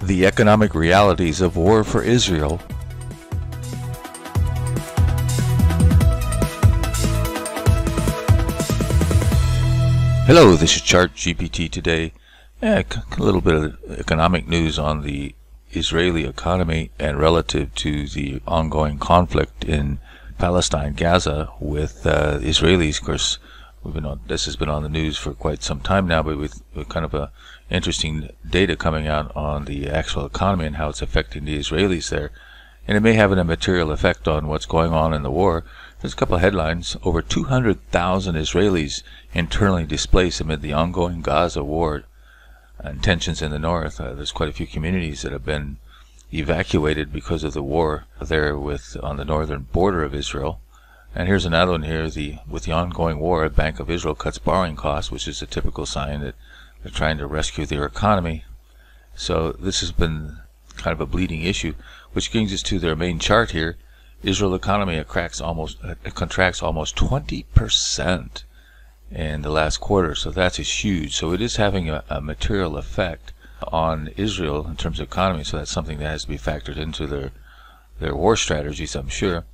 The economic realities of war for Israel. Hello, this is Chart GPT today. A little bit of economic news on the Israeli economy and relative to the ongoing conflict in Palestine, Gaza, with Israelis. Of course, this has been on the news for quite some time now, but with kind of a interesting data coming out on the actual economy and how it's affecting the Israelis there. And it may have a material effect on what's going on in the war. There's a couple of headlines. Over 200,000 Israelis internally displaced amid the ongoing Gaza war and tensions in the north. There's quite a few communities that have been evacuated because of the war there on the northern border of Israel. And here's another one here. With the ongoing war, Bank of Israel cuts borrowing costs, which is a typical sign that they're trying to rescue their economy. So this has been kind of a bleeding issue, which brings us to their main chart here. Israel economy contracts almost 20% in the last quarter, so that's huge. So it is having a material effect on Israel in terms of economy. So that's something that has to be factored into their war strategies, I'm sure.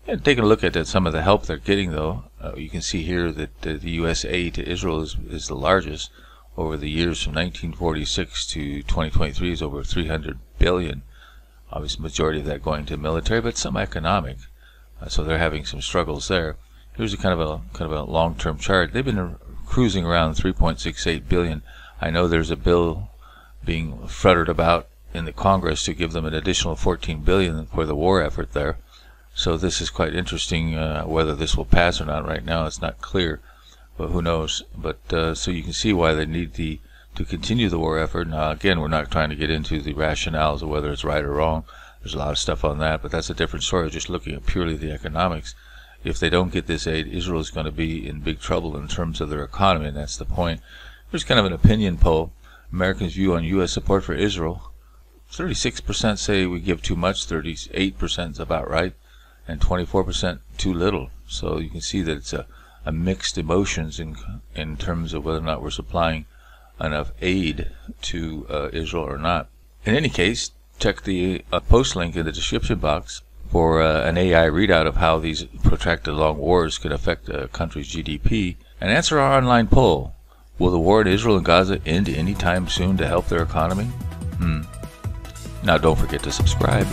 And taking a look at some of the help they're getting, though, you can see here that the U.S. aid to Israel is the largest over the years from 1946 to 2023 is over $300 billion. Obviously, majority of that going to military, but some economic. So they're having some struggles there. Here's a kind of a long-term chart. They've been cruising around 3.68 billion. I know there's a bill being fluttered about in the Congress to give them an additional 14 billion for the war effort there. So this is quite interesting. Whether this will pass or not right now, it's not clear, but who knows. But so you can see why they need to continue the war effort. Now, again, we're not trying to get into the rationales of whether it's right or wrong. There's a lot of stuff on that, but that's a different story. Just looking at purely the economics. If they don't get this aid, Israel is going to be in big trouble in terms of their economy, and that's the point. There's kind of an opinion poll. Americans' view on U.S. support for Israel. 36% say we give too much, 38% is about right, and 24% too little. So you can see that it's a mixed emotions in terms of whether or not we're supplying enough aid to Israel or not. In any case, check the post link in the description box for an AI readout of how these protracted long wars could affect a country's GDP, and answer our online poll. Will the war in Israel and Gaza end anytime soon to help their economy? Now don't forget to subscribe.